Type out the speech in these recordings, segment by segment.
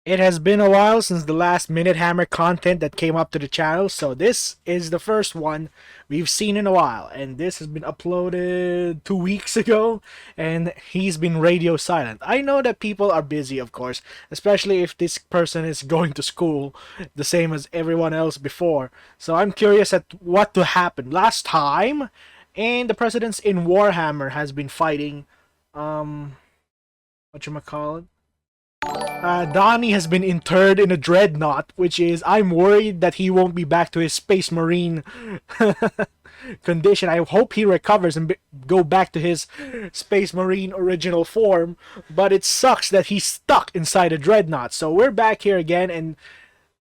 It has been a while since the last Minute Hammer content that came up to the channel, so this is the first one we've seen in a while, and this has been uploaded 2 weeks ago, and he's been radio silent. I know that people are busy, of course, especially if this person is going to school, the same as everyone else before, so I'm curious at what to happen. Last time, and the presidents in Warhammer has been fighting, whatchamacallit? Donnie has been interred in a dreadnought, which is, I'm worried that he won't be back to his Space Marine condition. I hope he recovers and go back to his Space Marine original form, but it sucks that he's stuck inside a dreadnought. So we're back here again, and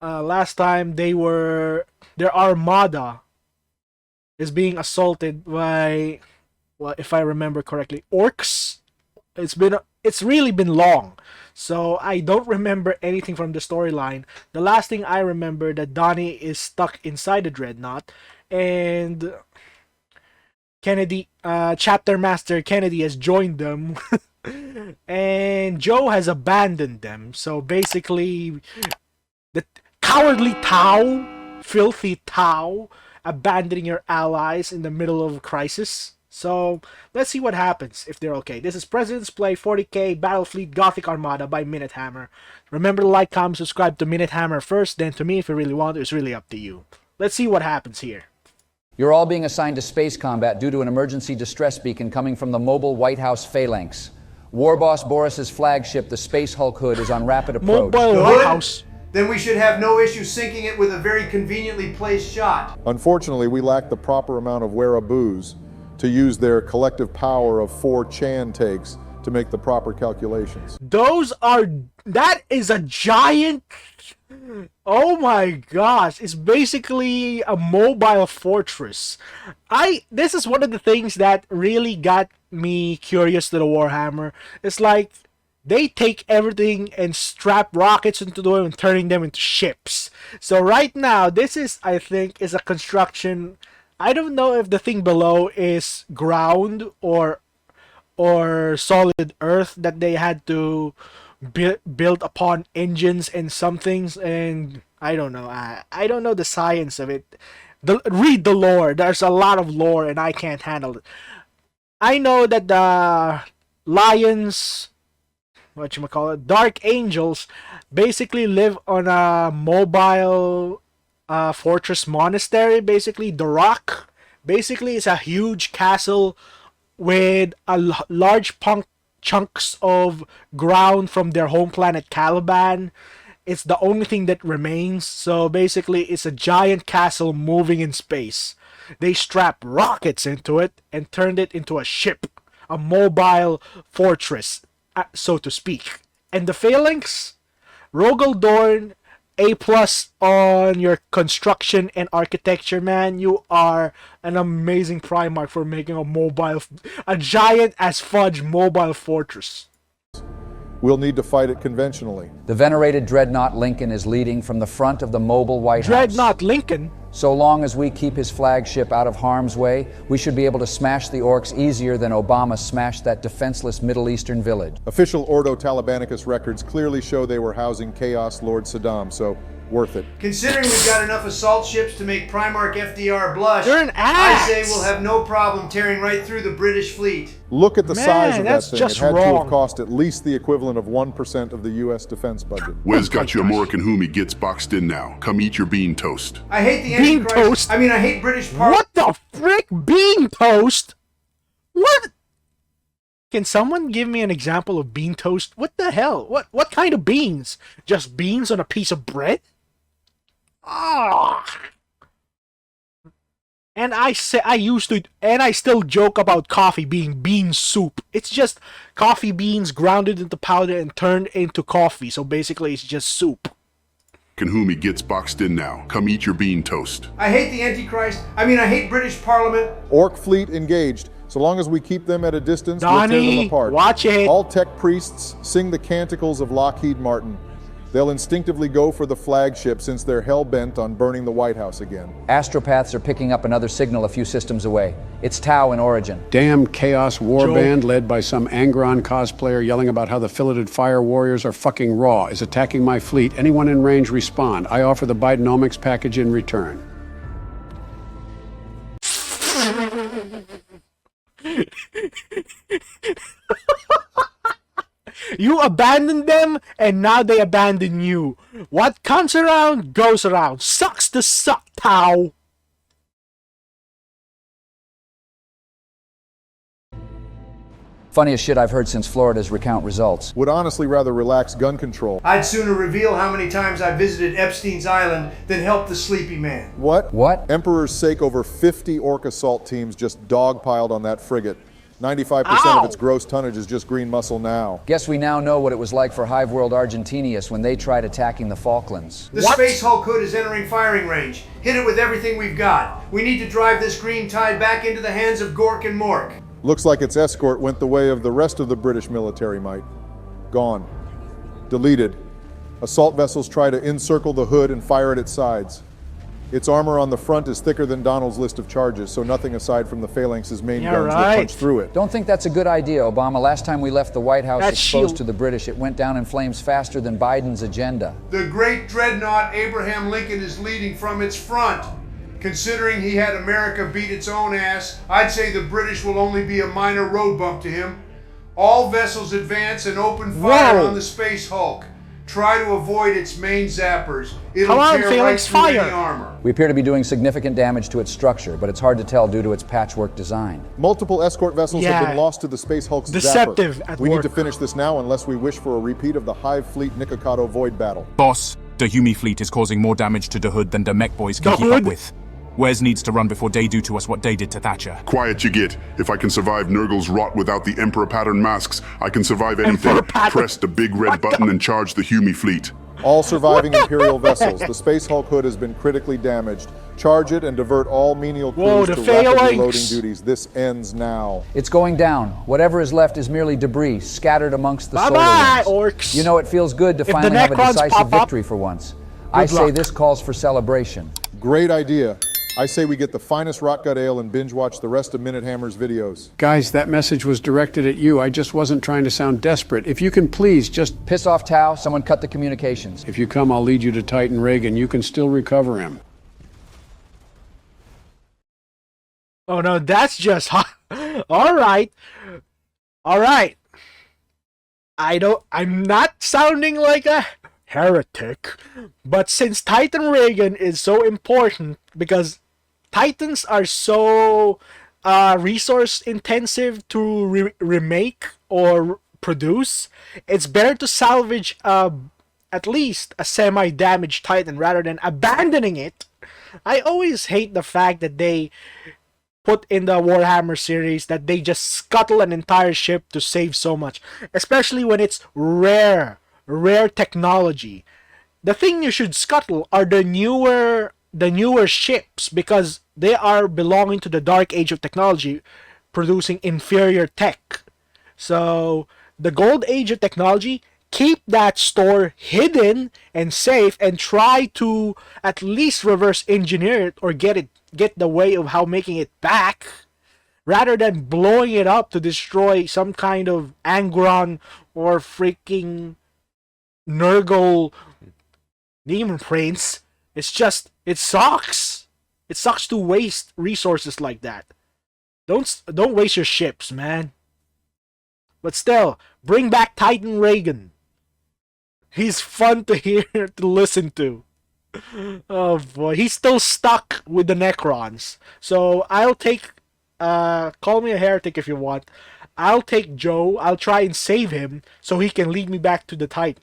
last time their armada is being assaulted by, well, if I remember correctly, orcs. It's really been long, so I don't remember anything from the storyline. The last thing I remember that Donnie is stuck inside the dreadnought, and Kennedy, chapter master Kennedy, has joined them, and Joe has abandoned them. So basically, the cowardly Tau, filthy Tau, abandoning your allies in the middle of a crisis. So, let's see what happens if they're okay. This is President's Play 40k Battlefleet Gothic Armada by Minute Hammer. Remember to like, comment, subscribe to Minute Hammer first, then to me if you really want. It's really up to you. Let's see what happens here. You're all being assigned to space combat due to an emergency distress beacon coming from the mobile White House phalanx. War Boss Boris's flagship, the Space Hulk Hood, is on rapid approach. Mobile White House. Then we should have no issue sinking it with a very conveniently placed shot. Unfortunately, we lack the proper amount of wearaboos to use their collective power of 4 Chan takes to make the proper calculations. That is a giant, oh my gosh, it's basically a mobile fortress. This is one of the things that really got me curious to the Warhammer. It's like, they take everything and strap rockets into them and turning them into ships. So right now, this is, I think, is a construction. I don't know if the thing below is ground or solid earth that they had to build upon engines and some things, and I don't know. I don't know the science of it. Read the lore. There's a lot of lore, and I can't handle it. I know that the lions, whatchamacallit, Dark Angels, basically live on a mobile fortress monastery. Basically, the Rock basically is a huge castle with large chunks of ground from their home planet Caliban. It's the only thing that remains. So basically, it's a giant castle moving in space. They strap rockets into it and turned it into a ship, a mobile fortress, so to speak. And the phalanx, Rogel Dorn, A+ on your construction and architecture, man. You are an amazing Primarch for making a giant as fudge mobile fortress. We'll need to fight it conventionally. The venerated Dreadnought Lincoln is leading from the front of the mobile White House. Dreadnought Lincoln? So long as we keep his flagship out of harm's way, we should be able to smash the orcs easier than Obama smashed that defenseless Middle Eastern village. Official Ordo Talibanicus records clearly show they were housing Chaos Lord Saddam, so worth it. Considering we've got enough assault ships to make Primarch FDR blush, You're an ass. I say we'll have no problem tearing right through the British fleet. Look at the size of that that's thing. just It had to wrong. have cost at least the equivalent of 1% of the U.S. defense budget. Wes got you a Morrican Humi gets boxed in now. Come eat your bean toast. I hate the Bean Antichrist. toast? I mean, I hate British Parliament. What the frick? Bean toast? What? Can someone give me an example of bean toast? What the hell? What kind of beans? Just beans on a piece of bread? Ah. And I still joke about coffee being bean soup. It's just coffee beans grounded into powder and turned into coffee. So basically, it's just soup. Kanhumi gets boxed in now. Come eat your bean toast. I hate the Antichrist. I mean, I hate British Parliament. Orc fleet engaged. So long as we keep them at a distance, we'll tear Donnie, them apart. watch it. All tech priests sing the canticles of Lockheed Martin. They'll instinctively go for the flagship since they're hell-bent on burning the White House again. Astropaths are picking up another signal a few systems away. It's Tau in origin. Damn Chaos Warband led by some Angron cosplayer yelling about how the filleted fire warriors are fucking raw is attacking my fleet. Anyone in range respond. I offer the Bidenomics package in return. You abandoned them, and now they abandon you. What comes around, goes around. Sucks to suck, Tau. Funniest shit I've heard since Florida's recount results. Would honestly rather relax gun control. I'd sooner reveal how many times I visited Epstein's Island than help the sleepy man. What? What? Emperor's sake, over 50 orc assault teams just dogpiled on that frigate. 95% Ow. of its gross tonnage is just green muscle now. Guess we now know what it was like for Hive World Argentinius when they tried attacking the Falklands. The What? Space Hulk hood is entering firing range. Hit it with everything we've got. We need to drive this green tide back into the hands of Gork and Mork. Looks like its escort went the way of the rest of the British military might. Gone. Deleted. Assault vessels try to encircle the hood and fire at its sides. Its armor on the front is thicker than Donald's list of charges, so nothing aside from the Phalanx's main Yeah, guns right. will punch through it. Don't think that's a good idea, Obama. Last time we left the White House That exposed shield- to the British, it went down in flames faster than Biden's agenda. The great dreadnought Abraham Lincoln is leading from its front. Considering he had America beat its own ass, I'd say the British will only be a minor road bump to him. All vessels advance and open fire Whoa. on the Space Hulk. Try to avoid its main zappers. It'll Come on, tear right Phalanx, through fire. any armor. We appear to be doing significant damage to its structure, but it's hard to tell due to its patchwork design. Multiple escort vessels have Yeah. been lost to the Space Hulk's Deceptive zapper. at We work. need to finish this now unless we wish for a repeat of the Hive Fleet Nikocado Void battle. Boss, the Humi fleet is causing more damage to the Hood than the mech boys can The keep up Hood? with. Wes needs to run before they do to us what they did to Thatcher. Quiet you get. If I can survive Nurgle's rot without the Emperor pattern masks, I can survive anything. Emperor pattern. Press the big red button and charge the Humi fleet. All surviving Imperial vessels, the Space Hulk hood has been critically damaged. Charge it and divert all menial Whoa, crews the to rapidly Phalanx. loading duties. This ends now. It's going down. Whatever is left is merely debris scattered amongst the solar Bye-bye, winds. orcs. You know, it feels good to the finally have a Necrons decisive pop up, victory for once. I say luck. this calls for celebration. Great idea. I say we get the finest Rotgut ale and binge watch the rest of Minute Hammer's videos. Guys, that message was directed at you. I just wasn't trying to sound desperate. If you can please just... Piss off, Tau. Someone cut the communications. If you come, I'll lead you to Titan Reagan. You can still recover him. Oh no, that's just all right. All right. I'm not sounding like a heretic, but since Titan Reagan is so important because Titans are so resource intensive to remake or produce, it's better to salvage at least a semi-damaged Titan rather than abandoning it. I always hate the fact that they put in the Warhammer series that they just scuttle an entire ship to save so much, especially when it's rare technology. The thing you should scuttle are the newer ships because they are belonging to the dark age of technology, producing inferior tech. So the gold age of technology, keep that store hidden and safe and try to at least reverse engineer it or get the way of how making it back rather than blowing it up to destroy some kind of Angron or freaking Nurgle Demon Prince. It sucks. It sucks to waste resources like that. Don't waste your ships, man. But still, bring back Titan Reagan. He's fun to hear, to listen to. Oh boy, he's still stuck with the Necrons. So I'll take, call me a heretic if you want. I'll take Joe. I'll try and save him so he can lead me back to the Titan.